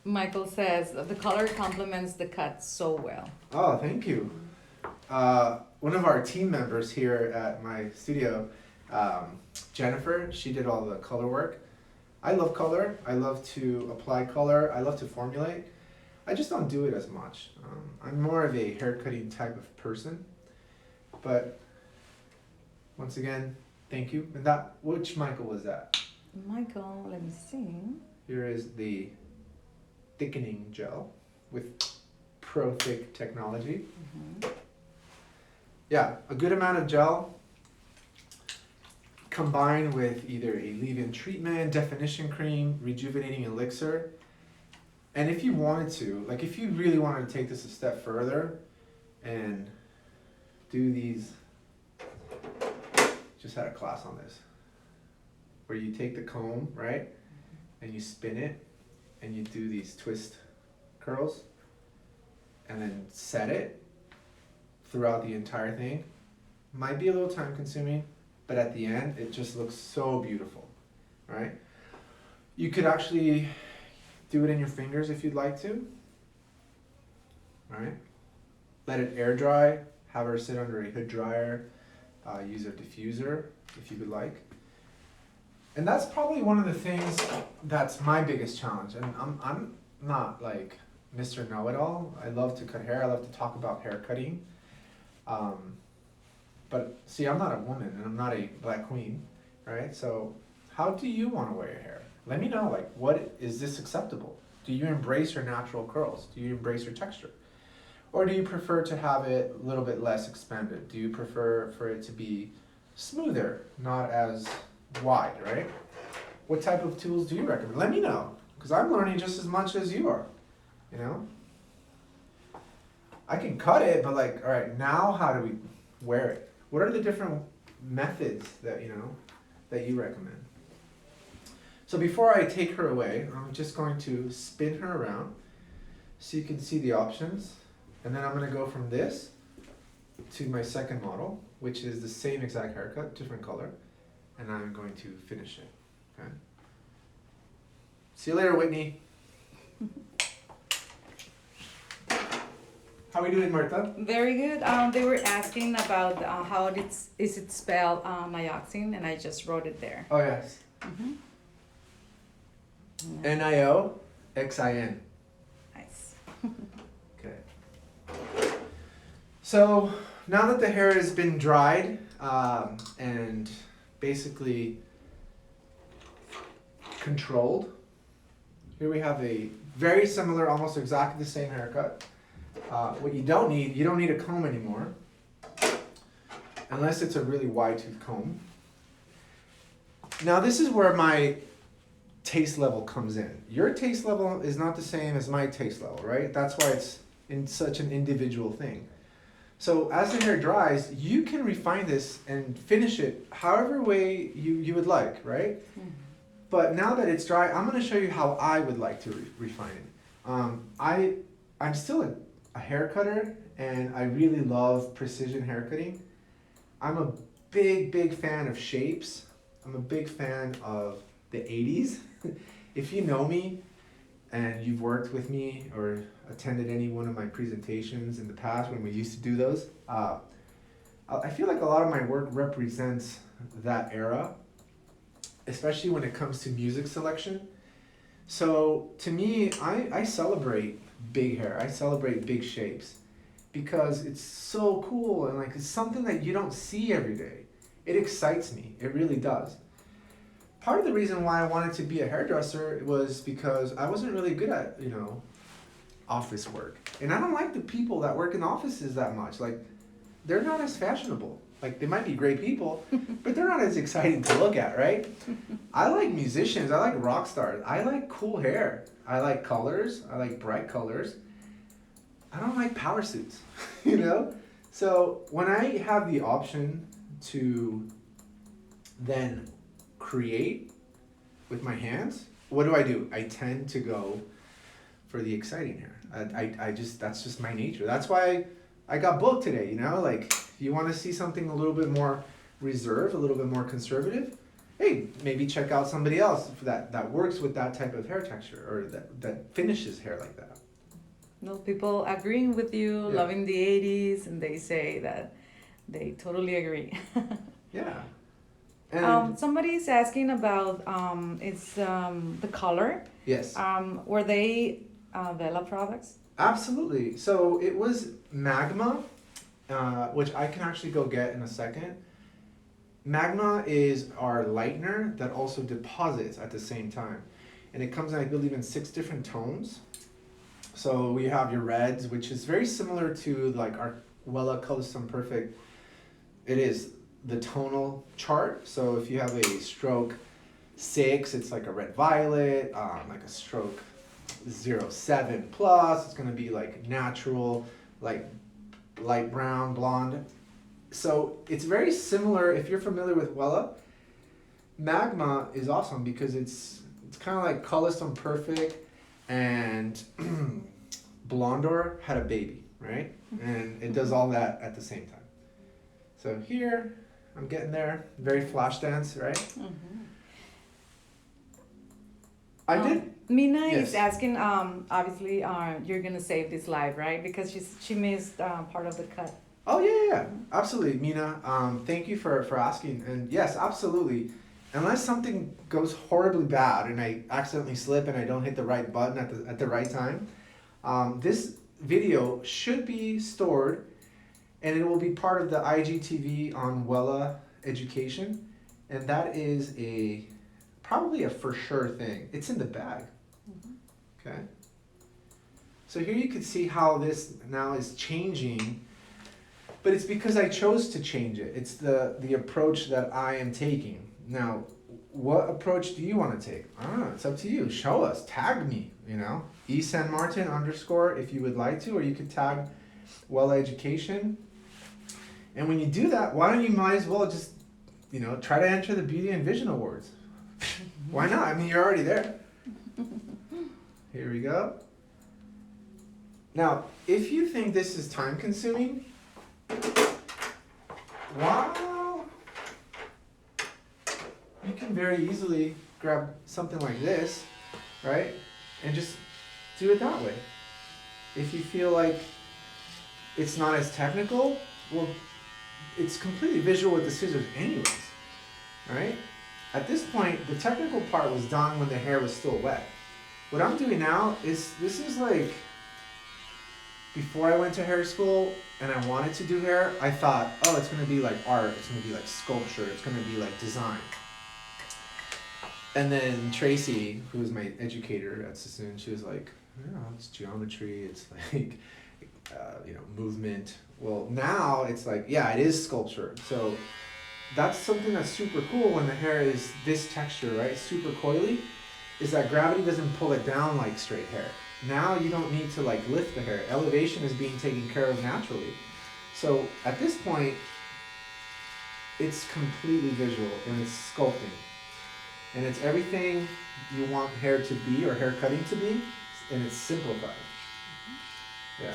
Michael says the color complements the cut so well. Oh, thank you. One of our team members here at my studio, Jennifer, she did all the color work. I love color. I love to apply color. I love to formulate. I just don't do it as much. I'm more of a haircutting type of person. But once again, thank you. And which Michael was that? Michael, let me see. Here is the thickening gel with Pro Thick technology. Mm-hmm. Yeah, a good amount of gel combined with either a leave-in treatment, definition cream, rejuvenating elixir. And if you wanted to, like if you really wanted to take this a step further and do these, just had a class on this, where you take the comb, right, and you spin it, and you do these twist curls, and then set it throughout the entire thing. Might be a little time consuming, but at the end, it just looks so beautiful, right? You could actually do it in your fingers if you'd like to, right? Let it air dry, have her sit under a hood dryer, use a diffuser if you would like. And that's probably one of the things that's my biggest challenge. And I'm not like Mr. Know-It-All. I love to cut hair. I love to talk about hair cutting. But see, I'm not a woman and I'm not a black queen, right? So how do you want to wear your hair? Let me know, like, what is this acceptable? Do you embrace your natural curls? Do you embrace your texture? Or do you prefer to have it a little bit less expanded? Do you prefer for it to be smoother, not as wide, right? What type of tools do you recommend? Let me know, because I'm learning just as much as you are, I can cut it, but like, all right, now how do we wear it? What are the different methods that, that you recommend? So before I take her away, I'm just going to spin her around so you can see the options. And then I'm going to go from this to my second model, which is the same exact haircut, different color. And I'm going to finish it. Okay. See you later, Whitney. How are we doing, Martha? Very good. They were asking about how is it spelled nioxin, and I just wrote it there. Oh, yes. Mm-hmm. Nioxin. Nice. Okay. So now that the hair has been dried and basically controlled, here we have a very similar, almost exactly the same haircut. What you don't need a comb anymore, unless it's a really wide tooth comb. Now this is where my taste level comes in. Your taste level is not the same as my taste level, right? That's why it's in such an individual thing. So as the hair dries, you can refine this and finish it however way you would like, right? Mm-hmm. But now that it's dry, I'm going to show you how I would like to refine it. I'm still a hair cutter, and I really love precision haircutting. I'm a big fan of shapes. I'm a big fan of the 80s. If you know me and you've worked with me or attended any one of my presentations in the past when we used to do those, I feel like a lot of my work represents that era, especially when it comes to music selection. So to me, I celebrate big hair. I celebrate big shapes because it's so cool, and like it's something that you don't see every day. It excites me. It really does. Part of the reason why I wanted to be a hairdresser was because I wasn't really good at, office work. And I don't like the people that work in offices that much. Like, they're not as fashionable. Like, they might be great people, but they're not as exciting to look at, right? I like musicians. I like rock stars. I like cool hair. I like colors. I like bright colors. I don't like power suits, So when I have the option to then create with my hands, what do? I tend to go for the exciting hair. That's just my nature. That's why I got booked today, Like, if you want to see something a little bit more reserved, a little bit more conservative, hey, maybe check out somebody else that works with that type of hair texture or that finishes hair like that. No, people agreeing with you, loving the 80s, and they say that they totally agree. Yeah. And somebody's asking about the color. Yes. Were they Wella products? Absolutely. So it was Magma, which I can actually go get in a second. Magma is our lightener that also deposits at the same time. And it comes in, I believe, in 6 different tones. So we have your reds, which is very similar to like our Wella Custom Perfect. It is the tonal chart. So if you have a stroke 6, it's like a red violet, like a stroke 07 plus, it's gonna be like natural, like light brown, blonde. So it's very similar. If you're familiar with Wella, Magma is awesome because it's kind of like Custom Perfect and Blondor had a baby, right? And it does all that at the same time. So here, I'm getting there. Very flash dance, right? Mm-hmm. I did. Mina is asking, obviously, you're going to save this live, right? Because she missed part of the cut. Oh, yeah. Absolutely, Mina. Thank you for asking. And yes, absolutely. Unless something goes horribly bad and I accidentally slip and I don't hit the right button at the right time, this video should be stored and it will be part of the IGTV on Wella Education. And that is probably a for sure thing. It's in the bag. Mm-hmm. Okay. So here you can see how this now is changing, but it's because I chose to change it. It's the approach that I am taking. Now, what approach do you want to take? I don't know. It's up to you. Show us. Tag me, @eSanMartin_ if you would like to, or you could tag Wella Education. And when you do that, why don't you might as well just, try to enter the Beauty and Vision Awards. Why not? I mean, you're already there. Here we go. Now, if you think this is time consuming, wow, you can very easily grab something like this, right? And just do it that way. If you feel like it's not as technical, well, it's completely visual with the scissors anyways, right? At this point, the technical part was done when the hair was still wet. What I'm doing now is, this is like, before I went to hair school and I wanted to do hair, I thought, oh, it's gonna be like art, it's gonna be like sculpture, it's gonna be like design. And then Tracy, who was my educator at Sassoon, she was like, it's geometry, it's like, movement. Well, now it's like, yeah, it is sculpture. So that's something that's super cool when the hair is this texture, right? Super coily, is that gravity doesn't pull it down like straight hair. Now you don't need to like lift the hair. Elevation is being taken care of naturally. So at this point, it's completely visual and it's sculpting. And it's everything you want hair to be or hair cutting to be, and it's simplified. Yeah.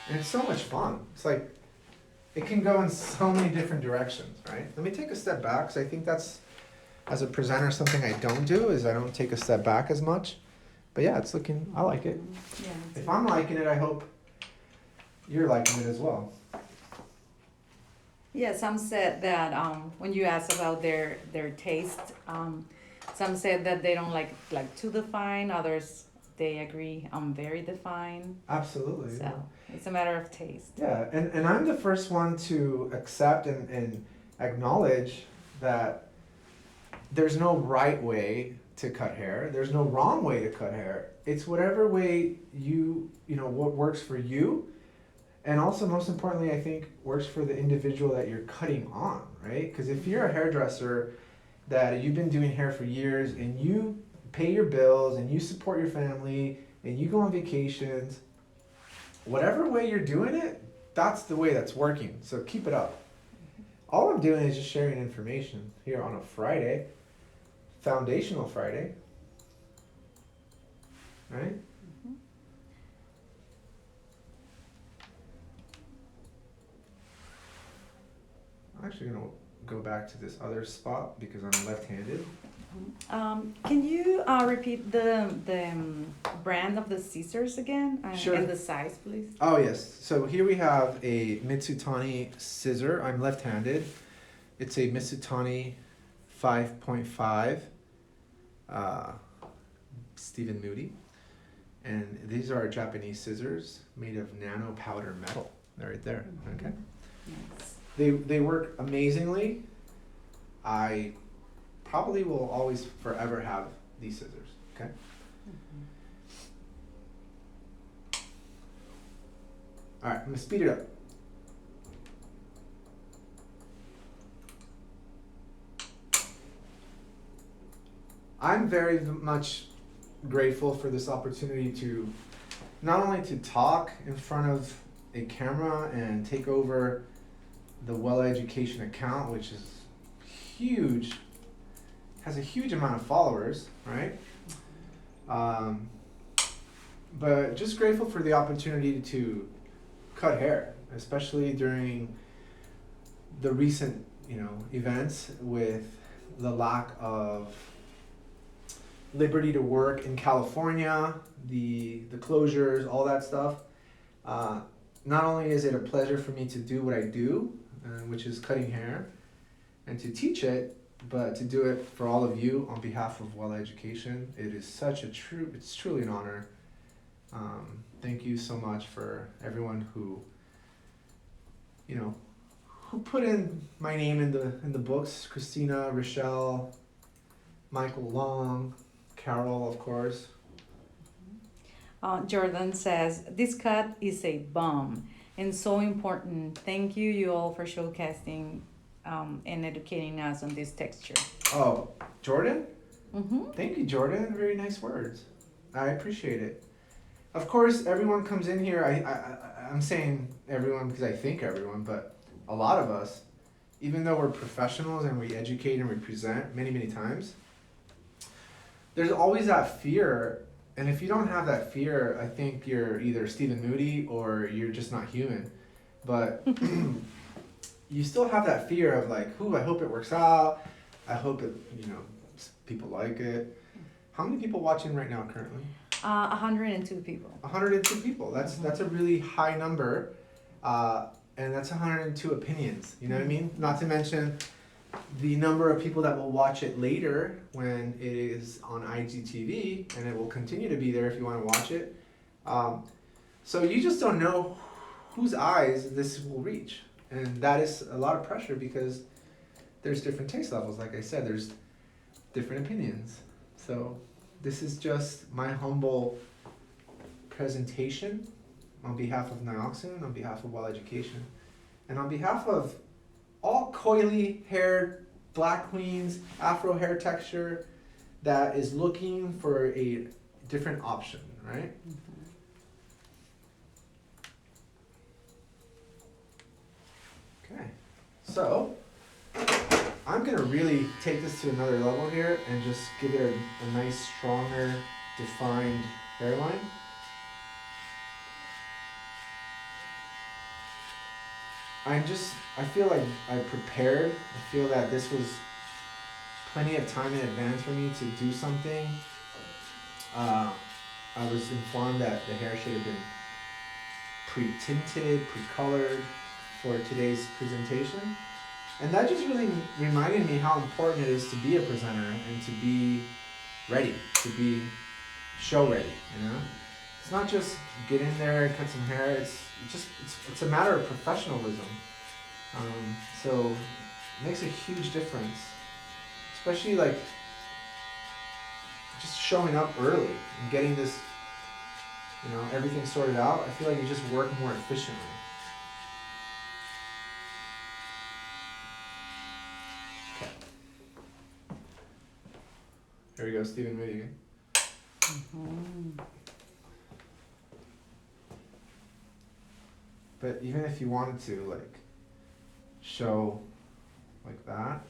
And it's so much fun. It's like, it can go in so many different directions, right? Let me take a step back, because I think that's, as a presenter, something I don't do, is I don't take a step back as much. But yeah, it's looking, I like it. Yeah, If I'm liking it, I hope you're liking it as well. Yeah, some said that when you asked about their taste, some said that they don't like too defined. Others, they agree very defined. Absolutely. So Yeah. it's a matter of taste. Yeah, and I'm the first one to accept and acknowledge that there's no right way to cut hair. There's no wrong way to cut hair. It's whatever way what works for you. And also, most importantly, I think works for the individual that you're cutting on, right? Because if you're a hairdresser that you've been doing hair for years and you pay your bills and you support your family and you go on vacations, whatever way you're doing it, that's the way that's working. So keep it up. All I'm doing is just sharing information here on a Friday, Foundational Friday, right? I'm actually gonna go back to this other spot because I'm left-handed. Can you repeat the brand of the scissors again? Sure. And the size, please? Oh yes, so here we have a Mitsutani scissor. I'm left-handed. It's a Mitsutani 5.5 Stephen Moody. And these are Japanese scissors made of nano powder metal. They're right there, okay? Yes. They work amazingly. I probably will always forever have these scissors, okay? All right, I'm gonna speed it up. I'm very much grateful for this opportunity to not only to talk in front of a camera and take over the Wella Education account, which is huge, has a huge amount of followers, right? But just grateful for the opportunity to cut hair, especially during the recent, events with the lack of liberty to work in California, the closures, all that stuff. Not only is it a pleasure for me to do what I do, which is cutting hair, and to teach it, but to do it for all of you on behalf of Wella Education. It is it's truly an honor. Thank you so much for everyone who put in my name in the books. Christina, Rochelle, Michael Long, Carol, of course. Jordan says, this cut is a bomb and so important. Thank you all for showcasing and educating us on this texture. Oh, Jordan? Mm-hmm. Thank you, Jordan. Very nice words. I appreciate it. Of course, everyone comes in here. I'm saying everyone because I think everyone, but a lot of us, even though we're professionals and we educate and we present many, many times, there's always that fear. And if you don't have that fear, I think you're either Stephen Moody or you're just not human. But you still have that fear of like, I hope it works out. I hope it, people like it. How many people watching right now currently? 102 people. 102 people. That's a really high number, and that's 102 opinions. You know what I mean? Not to mention the number of people that will watch it later when it is on IGTV, and it will continue to be there if you want to watch it. So you just don't know whose eyes this will reach, and that is a lot of pressure because there's different taste levels. Like I said, there's different opinions. So this is just my humble presentation on behalf of Nioxin, on behalf of Wella Education, and on behalf of all coily haired black queens, Afro hair texture that is looking for a different option, right? Okay, so I'm gonna really take this to another level here and just give it a nice, stronger, defined hairline. I feel like I prepared. I feel that this was plenty of time in advance for me to do something. I was informed that the hair should have been pre-tinted, pre-colored for today's presentation. And that just really reminded me how important it is to be a presenter and to be ready, to be show ready, It's not just get in there, cut some hair, it's a matter of professionalism. So it makes a huge difference, especially like just showing up early and getting this, everything sorted out. I feel like you just work more efficiently. Okay. Here we go, Stephen Moody again. Mm-hmm. But even if you wanted to, like, show like that,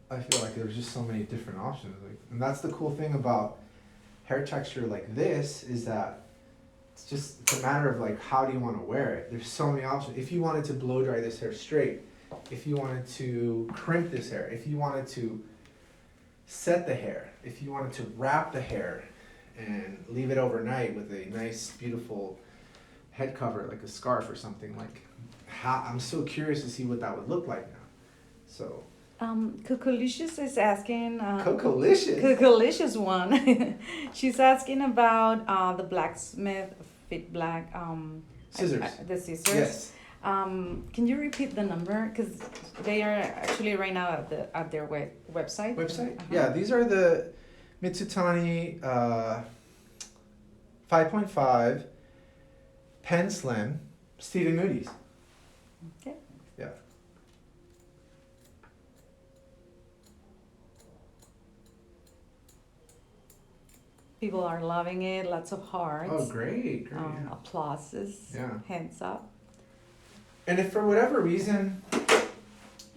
I feel like there's just so many different options. And that's the cool thing about hair texture like this is that it's a matter of like, how do you want to wear it? There's so many options. If you wanted to blow dry this hair straight, if you wanted to crimp this hair, if you wanted to set the hair, if you wanted to wrap the hair and leave it overnight with a nice, beautiful head cover, like a scarf or something, like, I'm so curious to see what that would look like now. So. Cocolicious is asking. Cocolicious? Cocolicious one. She's asking about the blacksmith fit black. Scissors. The scissors. Yes. Can you repeat the number? Because they are actually right now at their website. Website? Yeah, these are the Mitsutani 5.5 Pen Slim Stephen Moody's. Okay. Yeah. People are loving it. Lots of hearts. Oh, great. Yeah. Applauses. Yeah. Hands up. And if for whatever reason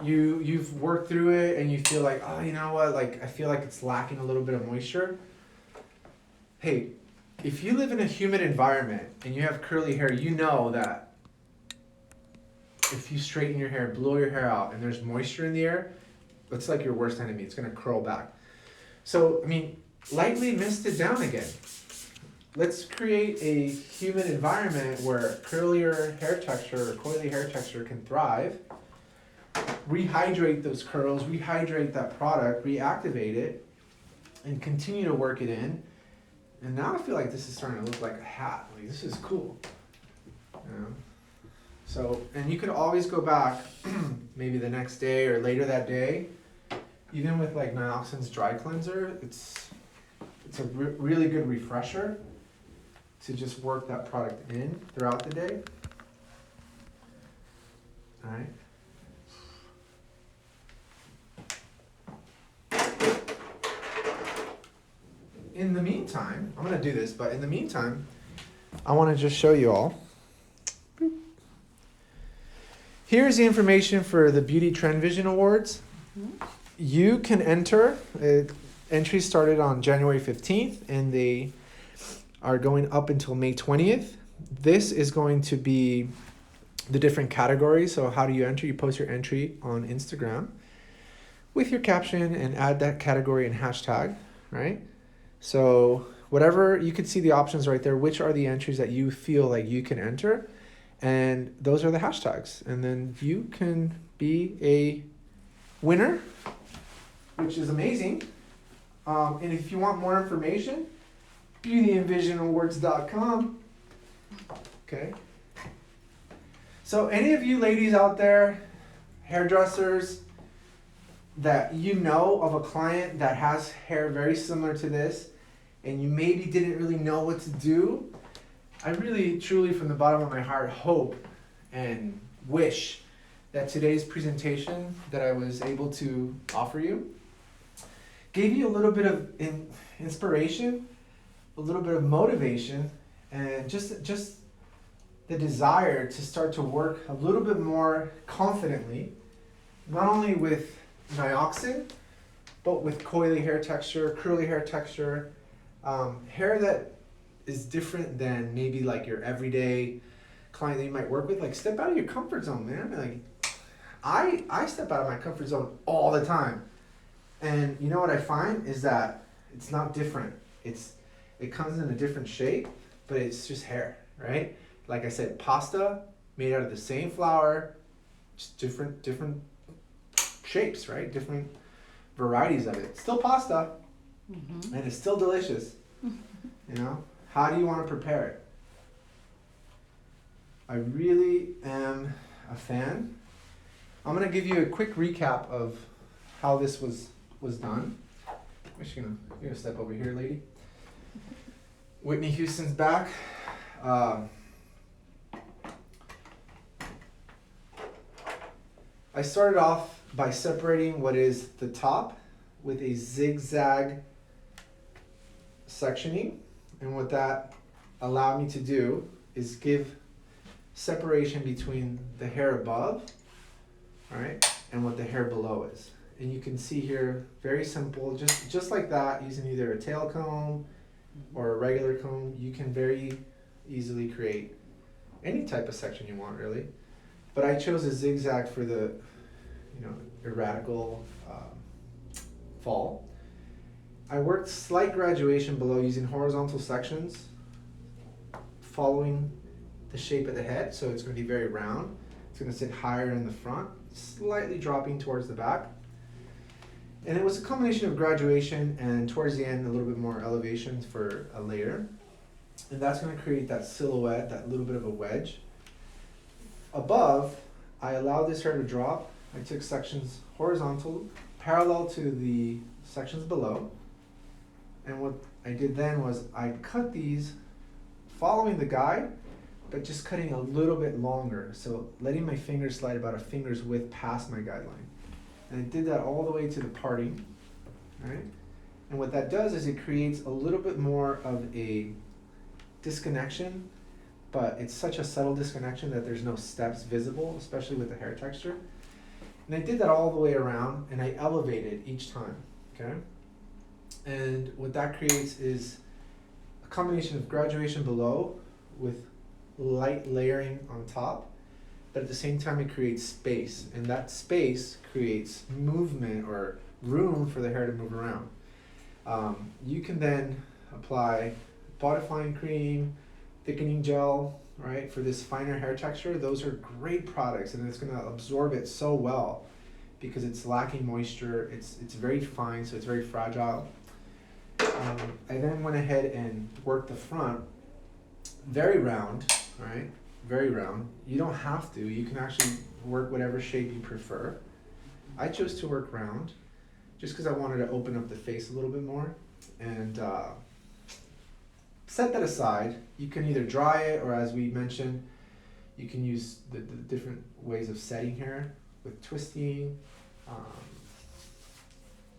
you've worked through it and you feel like, oh, you know what, like I feel like it's lacking a little bit of moisture. Hey, if you live in a humid environment and you have curly hair, you know that if you straighten your hair, blow your hair out, and there's moisture in the air, it's like your worst enemy. It's gonna curl back. So, I mean, lightly mist it down again. Let's create a humid environment where curlier hair texture or coily hair texture can thrive. Rehydrate those curls, rehydrate that product, reactivate it, and continue to work it in. And now I feel like this is starting to look like a hat. Like, this is cool. So, and you could always go back maybe the next day or later that day. Even with like Nioxin's dry cleanser, it's a really good refresher to just work that product in throughout the day. All right. In the meantime, I'm gonna do this, but in the meantime, I wanna just show you all. Here's the information for the Beauty Trend Vision Awards. You can enter. Entries started on January 15th, and they are going up until May 20th. This is going to be the different categories. So how do you enter? You post your entry on Instagram with your caption and add that category and hashtag, right? So whatever, you can see the options right there. Which are the entries that you feel like you can enter? And those are the hashtags. And then you can be a winner, which is amazing. And if you want more information, beautyandvisionawards.com. Okay. So any of you ladies out there, hairdressers, that you know of a client that has hair very similar to this, and you maybe didn't really know what to do, I really, truly, from the bottom of my heart, hope and wish that today's presentation that I was able to offer you gave you a little bit of inspiration, a little bit of motivation, and just the desire to start to work a little bit more confidently, not only with nioxin, but with coily hair texture, curly hair texture, hair that is different than maybe like your everyday client that you might work with. Like, step out of your comfort zone, man. Like, I step out of my comfort zone all the time. And you know what I find is that it's not different. It comes in a different shape, but it's just hair, right? Like I said, pasta made out of the same flour, just different shapes, right? Different varieties of it. Still pasta, and it's still delicious. You know, how do you want to prepare it? I really am a fan. I'm gonna give you a quick recap of how this was done. I'm just gonna step over here, lady. Whitney Houston's back. I started off by separating what is the top with a zigzag sectioning, and what that allowed me to do is give separation between the hair above, all right, and what the hair below is. And you can see here, very simple, just like that, using either a tail comb or a regular comb, you can very easily create any type of section you want, really. But I chose a zigzag for the, erratical fall. I worked slight graduation below using horizontal sections, following the shape of the head, so it's going to be very round. It's going to sit higher in the front, slightly dropping towards the back. And it was a combination of graduation and towards the end a little bit more elevation for a layer. And that's going to create that silhouette, that little bit of a wedge. Above, I allowed this hair to drop. I took sections horizontal, parallel to the sections below. And what I did then was I cut these following the guide, but just cutting a little bit longer. So letting my fingers slide about a finger's width past my guideline. And I did that all the way to the parting, right? And what that does is it creates a little bit more of a disconnection, but it's such a subtle disconnection that there's no steps visible, especially with the hair texture. And I did that all the way around, and I elevated each time, okay? And what that creates is a combination of graduation below with light layering on top, but at the same time it creates space, and that space creates movement or room for the hair to move around. You can then apply bodifying cream, thickening gel, right, for this finer hair texture. Those are great products, and it's going to absorb it so well because it's lacking moisture. It's very fine, so it's very fragile. I then went ahead and worked the front very round, right? Very round. You don't have to. You can actually work whatever shape you prefer. I chose to work round just because I wanted to open up the face a little bit more. And set that aside. You can either dry it, or as we mentioned, you can use the different ways of setting hair with twisting,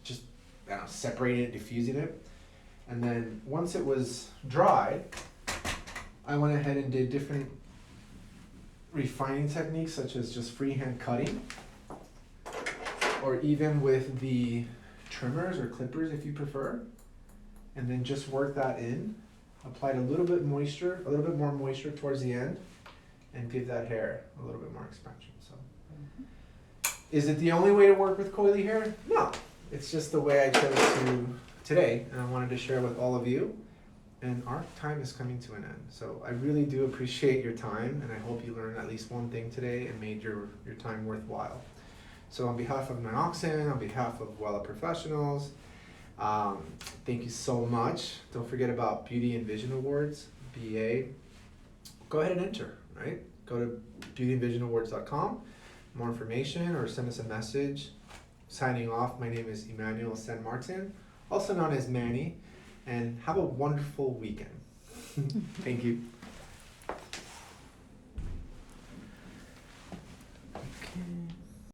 just separating it, diffusing it. And then once it was dried, I went ahead and did different refining techniques, such as just freehand cutting, or even with the trimmers or clippers if you prefer, and then just work that in. Applied a little bit more moisture towards the end, and give that hair a little bit more expansion. So, is it the only way to work with coily hair? No, it's just the way I chose to today, and I wanted to share with all of you. And our time is coming to an end. So I really do appreciate your time, and I hope you learned at least one thing today and made your time worthwhile. So on behalf of Minoxin, on behalf of Wella Professionals, thank you so much. Don't forget about Beauty and Vision Awards, BA. Go ahead and enter, right? Go to beautyandvisionawards.com, more information, or send us a message. Signing off, my name is Emmanuel San Martin, also known as Manny. And have a wonderful weekend. Thank you.